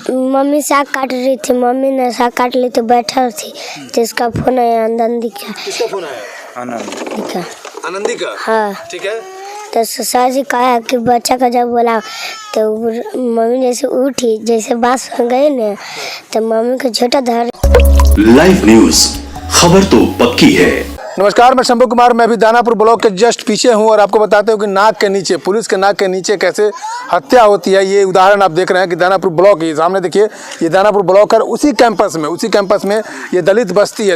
Mummy साग काट रही थी, मम्मी ने साग काट ली तो बैठा थी, तो इसका फोन आया, आनंदी का। किसका फोन आया? आनंदी का। हाँ, ठीक है। तो ससुर जी कहा कि बच्चा का जब बोला तो मम्मी जैसे उठी, जैसे बात सुन गई ना, तो मम्मी को झोटा धर। लाइव न्यूज, खबर तो पक्की है। नमस्कार, मैं शंभू कुमार। मैं अभी दानापुर ब्लॉक के जस्ट पीछे हूं और आपको बताते हूं कि नाक के नीचे, पुलिस के नाक के नीचे कैसे हत्या होती है। ये उदाहरण आप देख रहे हैं कि दानापुर ब्लॉक, ये सामने देखिए, ये दानापुर ब्लॉक है। उसी कैंपस में ये दलित बस्ती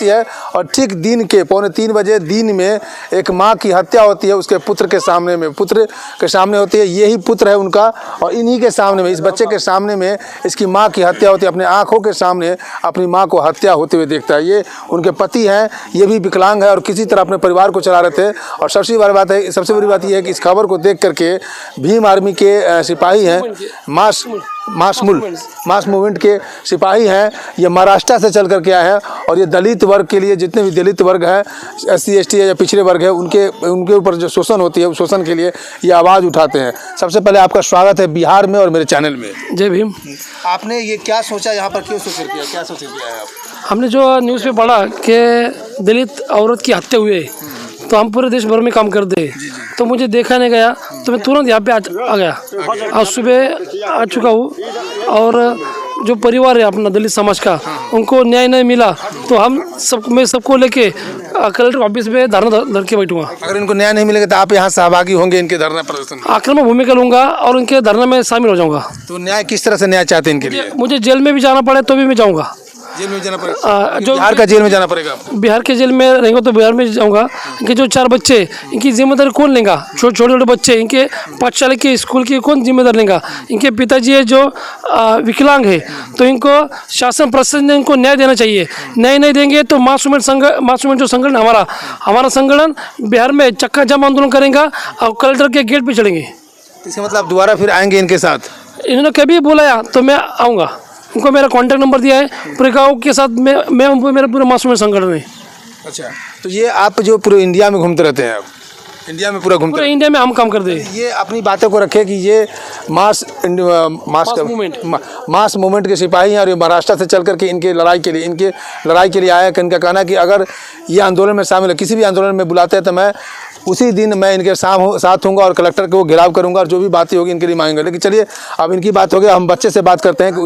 है और ठीक दिन के 2:45 बजे दिन में एक माँ की हत्या होती है उसके पुत्र के सामने होती है। यही पुत्र है उनका और इन्हीं के सामने में, इस बच्चे के सामने में इसकी माँ की हत्या होती है। अपने आँखों के सामने अपनी माँ को हत्या होते हुए देखता है। ये उनके पति हैं, ये भी विकलांग है और किसी तरह अपने परिवार को चला रहे थे। और सबसे बड़ी बात यह है कि इस खबर को देख करके भीम आर्मी के सिपाही हैं, मास मूवमेंट के सिपाही हैं, ये महाराष्ट्र से चल करके आए हैं और ये दलित वर्ग के लिए, जितने भी दलित वर्ग हैं, SC ST या पिछड़े वर्ग है, उनके ऊपर जो शोषण होती है उस शोषण के लिए ये आवाज़ उठाते हैं। सबसे पहले आपका स्वागत है बिहार में और मेरे चैनल में। जय भीम। आपने ये क्या सोचा, यहाँ पर क्यों सोच किया, क्या सोच किया है आप? हमने जो न्यूज़ पे पढ़ा कि दलित औरत की हत्या हुई, तो हम पूरे देश भर में काम करते हैं, तो मुझे देखा नहीं गया, तो मैं तुरंत यहाँ पे आ गया। आज सुबह आ चुका हूँ और जो परिवार है अपना दलित समाज का, उनको न्याय नहीं मिला, तो मैं सबको लेके कलेक्टर ऑफिस में धरना धर के बैठूंगा। अगर इनको न्याय नहीं मिलेगा तो आप यहाँ सहभागी होंगे इनके धरना प्रदर्शन? आक्रामक भूमिका लूंगा और उनके धरना में शामिल हो जाऊंगा। तो न्याय किस तरह से न्याय चाहते हैं इनके लिए? मुझे जेल में भी जाना पड़े तो भी मैं जाऊँगा। जेल में जाना पड़ेगा? जो बिहार का जेल में जाना पड़ेगा? बिहार के जेल में रहेंगे तो बिहार में जाऊंगा। इनके जो 4 बच्चे, इनकी जिम्मेदारी कौन लेगा? छोटे बच्चे, इनके पाठशाला के स्कूल की कौन जिम्मेदारी लेगा? इनके पिताजी है जो विकलांग है, तो इनको शासन प्रशासन ने इनको न्याय देना चाहिए। न्याय नहीं देंगे तो मास मूवमेंट जो संगठन हमारा संगठन बिहार में चक्का जाम आंदोलन करेगा और कलेक्टर के गेट पे चढ़ेंगे। इसका मतलब दोबारा फिर आएंगे इनके साथ? इन्होंने कभी बुलाया तो मैं आऊँगा। उनको मेरा कॉन्टैक्ट नंबर दिया है, पूरे गाँव के साथ मैं उनको, मेरा पूरा मास मूवमेंट संगठन है। अच्छा, तो ये आप जो पूरे इंडिया में घूमते रहते हैं, आप इंडिया में पूरा घूमते हैं? इंडिया में हम काम करते हैं। ये अपनी बातों को रखे कि ये मास मूवमेंट के सिपाही हैं और ये महाराष्ट्र से चल करके इनके लड़ाई के लिए आए हैं। इनका कहना है कि अगर ये आंदोलन में शामिल है, किसी भी आंदोलन में बुलाते हैं तो मैं उसी दिन मैं इनके साथ होऊंगा और कलेक्टर को घेराव करूंगा और जो भी बातें होगी इनके लिए मांगेंगे। लेकिन चलिए, अब इनकी बात हो गई, हम बच्चे से बात करते हैं कि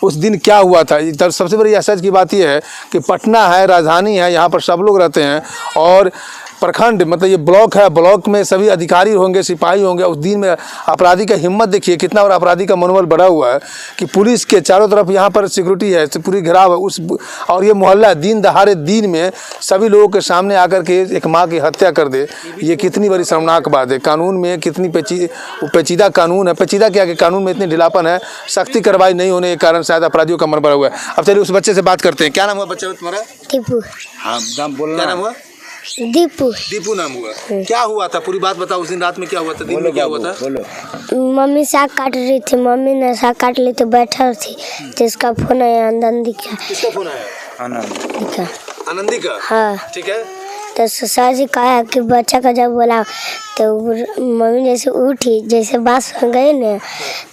उस दिन क्या हुआ था। सबसे बड़ी असज की बात यह है कि पटना है, राजधानी है, यहाँ पर सब लोग रहते हैं और प्रखंड, मतलब ये ब्लॉक है, ब्लॉक में सभी अधिकारी होंगे, सिपाही होंगे। उस दिन में अपराधी का हिम्मत देखिए कितना, और अपराधी का मनोबल बढ़ा हुआ है कि पुलिस के चारों तरफ यहाँ पर सिक्योरिटी है, पूरी घेराव है और ये मोहल्ला दिन दहाड़े दिन में सभी लोगों के सामने आकर के एक माँ की हत्या कर दे। ये कितनी बड़ी शर्मनाक बात है। कानून में कितनी पेचीदा कानून है, पेचीदा क्या कि कानून में इतनी ढीलापन है, सख्ती कार्रवाई नहीं होने के कारण शायद अपराधियों का मन बढ़ा हुआ है। अब चलिए उस बच्चे से बात करते हैं। क्या नाम हुआ बच्चा तुम्हारा? दीपू। हाँ, बोलना। क्या नाम हुआ? दीपू नाम हुआ। क्या हुआ था, पूरी बात बताओ। उस दिन रात में क्या हुआ था, दिन में क्या हुआ था? मम्मी साग काट रही थी, मम्मी ने साग काट ली तो बैठा थी, तो इसका फोन आया, आनंदी का। किसका फोन आया? आनंदी का। हाँ, ठीक है। तो ससुर जी कहा कि बच्चा का जब बोला तो मम्मी जैसे उठी, जैसे बात सुन गई ना,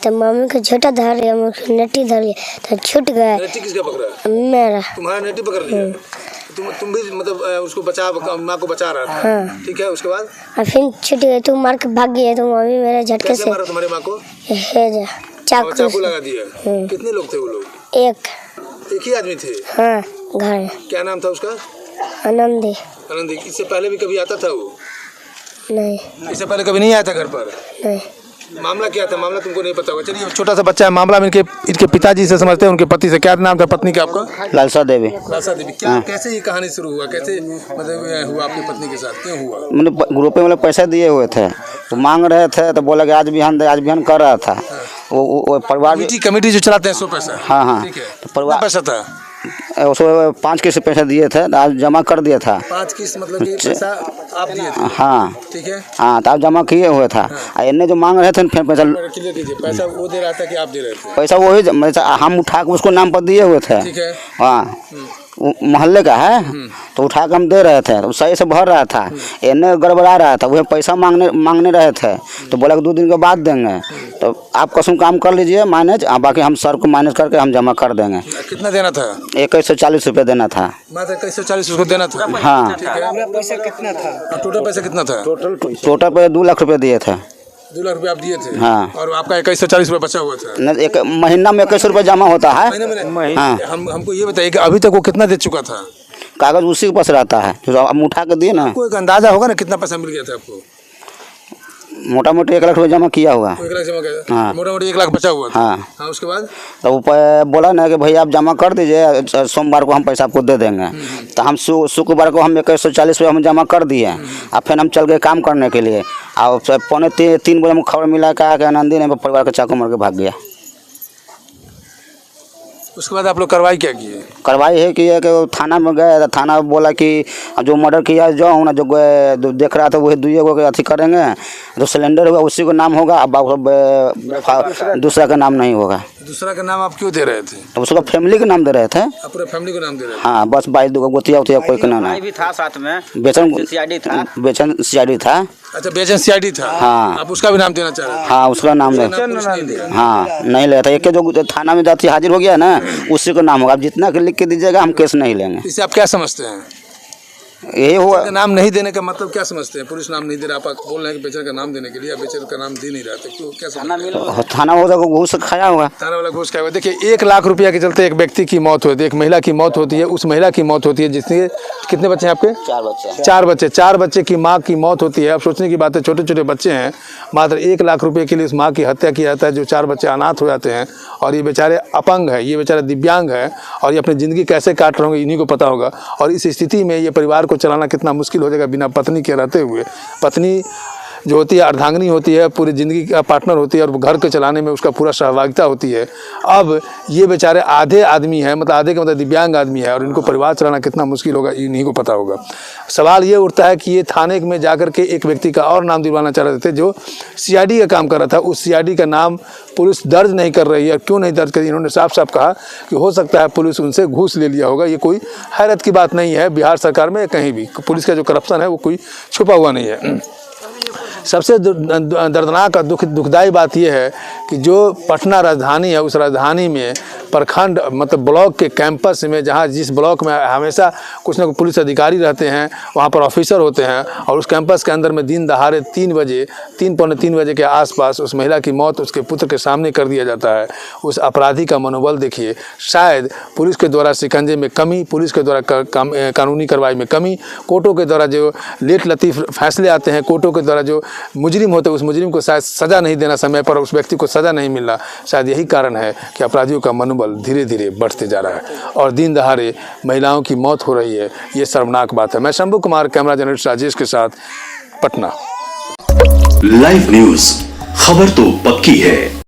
तो मम्मी को झोटा धर लिया, नेटी धर लिया तो छूट गया। नेटी किसका पकड़ा? मेरा। तुम्हारा नेटी पकड़ लिया? तुम भी मतलब उसको माँ को बचा रहा था? हाँ। ठीक है, उसके बाद फिर छूट गई, तुम मार के भाग गई, तो मम्मी मेरा झटके से मारा तुम्हारी माँ को? चाकू लगा दिया। कितने लोग थे वो लोग? एक ही आदमी थे? हाँ, घर। क्या नाम था उसका? आनंदी। इससे पहले भी कभी आता था वो? नहीं। इससे पहले कभी नहीं आया था घर पर? नहीं। मामला क्या था? मामला तुमको नहीं पता होगा। चलिए, छोटा सा बच्चा है, मामला में इनके पिताजी से समझते हैं, उनके पति से। क्या नाम था पत्नी का आपका? लालसा देवी। क्या कैसे ये कहानी शुरू हुआ, कैसे मतलब हुआ आपकी पत्नी के साथ, क्यों हुआ? मैंने ग्रुप में पैसे दिए हुए थे, वो मांग रहे थे, तो बोला कि आज बिहान कर रहा था। वो परिवार कमेटी जो चलाते हैं 100 पैसा। हाँ, ठीक है। तो परिवार पैसा था उसको 5 किस्त पैसा दिए थे, आज जमा कर दिया था। 5 किस्त मतलब कि पैसा आप दिए थे? हाँ ठीक है, हाँ, तो आप जमा किए हुए था। इन्हें जो मांग रहे थे फिर पैसा, क्लियर कीजिए। पैसा वो दे रहा था कि आप दे रहे थे? पैसा वही हम उठा के उसको नाम पर दिए हुए थे। ठीक है। हाँ, मोहल्ले का है, तो उठा के हम दे रहे थे, तो सही से भर रहा था। इन्हें गड़बड़ा रहा था, वह पैसा मांगने रहे थे, तो बोला कि 2 दिन के बाद देंगे। तो आप कसम काम कर लीजिए मैनेज, बाकी हम सर को मैनेज करके हम जमा कर देंगे। कितना देना था? 2140 रुपये देना था। मात्र 2140 उसको देना था? हाँ। पैसा कितना था? टोटल पैसा कितना था? टोटल पे 2 लाख रुपये दिए थे। 2 लाख रुपए आप दिए थे? हाँ। और आपका 2140 रुपये बचा हुआ था? न, एक महीना में 21 रुपये जमा होता है। हाँ। हमको ये बताइए कि अभी तक वो कितना दे चुका था? कागज उसी के पास रहता है, जो हम उठा के दिए ना। कोई अंदाजा होगा ना कितना पैसा मिल गया था आपको? मोटा मोटी 1 लाख रुपये जमा किया हुआ। 1 लाख जमा किया? हाँ। मोटा मोटी 1 लाख बचा हुआ था? हाँ। हाँ, उसके बाद तो वो बोला ना कि भैया आप जमा कर दीजिए, सोमवार को हम पैसा आपको दे देंगे। तो हम शुक्रवार को हम 2140 रुपये हम जमा कर दिए। और फिर हम चल गए काम करने के लिए। और 2:45-3 बजे हमको खबर मिला कि आनंदी ने परिवार का चाकू मार के भाग गया। उसके बाद आप लोग कार्रवाई क्या किए? कार्रवाई है कि वो थाना में गए, तो थाना बोला कि जो मर्डर किया जाओ ना, जो देख रहा था वही 2 को अथी करेंगे, जो सिलेंडर होगा उसी को नाम होगा, अब दूसरा का नाम नहीं होगा। दूसरा का नाम आप क्यों दे रहे थे? तो उसको फैमिली के नाम दे रहे थे। आप पूरे फैमिली को नाम दे रहे थे? हाँ, बस 22 गोतिया उतिया कोई का नाम भी था साथ में, बेचन सीआईडी था। अच्छा, बेचन सीआईडी था। हाँ। आप उसका भी नाम देना चाह रहे थे? हाँ, उसका नाम ले। हाँ, नहीं लेता। एक जो थाना में जाती हाजिर हो गया ना, उसी को नाम होगा। आप जितना लिख के दीजिएगा हम केस नहीं लेंगे। इससे आप क्या समझते हैं? यही हुआ। नाम नहीं देने का मतलब क्या समझते हैं? पुलिस नाम नहीं दे रहा, आप बोल रहे हैं कि बेचर का नाम देने के लिए, बेचर का नाम दे नहीं रहा था, क्यों? क्या थाना होगा घूस खाया होगा। थाना वाला घूस खाया हुआ। देखिए, 1 लाख रुपया के चलते एक व्यक्ति की मौत होती है, एक महिला की मौत होती है। उस महिला की मौत होती है जिसने, कितने बच्चे हैं आपके? 4 बच्चे। 4 बच्चे। 4 बच्चे की माँ की मौत होती है। अब सोचने की बात है, छोटे छोटे बच्चे हैं, मात्र 1 लाख रुपये के लिए उस माँ की हत्या किया जाता है। जो 4 बच्चे अनाथ हो जाते हैं, और ये बेचारे अपंग है, ये बेचारे दिव्यांग है, और ये अपनी ज़िंदगी कैसे काट रहे होंगे इन्हीं को पता होगा। और इस स्थिति में ये परिवार को चलाना कितना मुश्किल हो जाएगा बिना पत्नी के रहते हुए। पत्नी जो होती है अर्धांगिनी होती है, पूरी ज़िंदगी का पार्टनर होती है, और घर के चलाने में उसका पूरा सहभागिता होती है। अब ये बेचारे आधे आदमी है, मतलब आधे का मतलब दिव्यांग आदमी है, और इनको परिवार चलाना कितना मुश्किल होगा इन्हीं को पता होगा। सवाल ये उठता है कि ये थाने में जाकर के एक व्यक्ति का और नाम दिलवाना चाह रहे थे जो सीआईडी का काम कर रहा था। उस सीआईडी का नाम पुलिस दर्ज नहीं कर रही है। क्यों नहीं दर्ज करी? इन्होंने साफ साफ कहा कि हो सकता है पुलिस उनसे घूस ले लिया होगा। ये कोई हैरत की बात नहीं है। बिहार सरकार में कहीं भी पुलिस का जो करप्शन है वो कोई छुपा हुआ नहीं है। सबसे दर्दनाक और दुखदाई बात यह है कि जो पटना राजधानी है, उस राजधानी में प्रखंड मतलब ब्लॉक के कैंपस में, जहाँ जिस ब्लॉक में हमेशा कुछ ना कुछ पुलिस अधिकारी रहते हैं, वहाँ पर ऑफिसर होते हैं, और उस कैंपस के अंदर में दिन दहाड़े 3 पौने 3 बजे के आसपास उस महिला की मौत उसके पुत्र के सामने कर दिया जाता है। उस अपराधी का मनोबल देखिए। शायद पुलिस के द्वारा शिकंजे में कमी, पुलिस के द्वारा कानूनी कार्रवाई में कमी, कोर्टों के द्वारा जो लेट लतीफ़ फैसले आते हैं, कोर्टों के द्वारा जो मुजरिम होते हैं उस मुजरिम को शायद सज़ा नहीं देना समय पर, उस व्यक्ति को सज़ा नहीं मिलना, शायद यही कारण है कि अपराधियों का मनोबल धीरे धीरे बढ़ते जा रहा है और दिन दहाड़े महिलाओं की मौत हो रही है। ये शर्मनाक बात है। मैं शंभू कुमार, कैमरा जर्नलिस्ट राजेश के साथ, पटना। लाइव न्यूज, खबर तो पक्की है।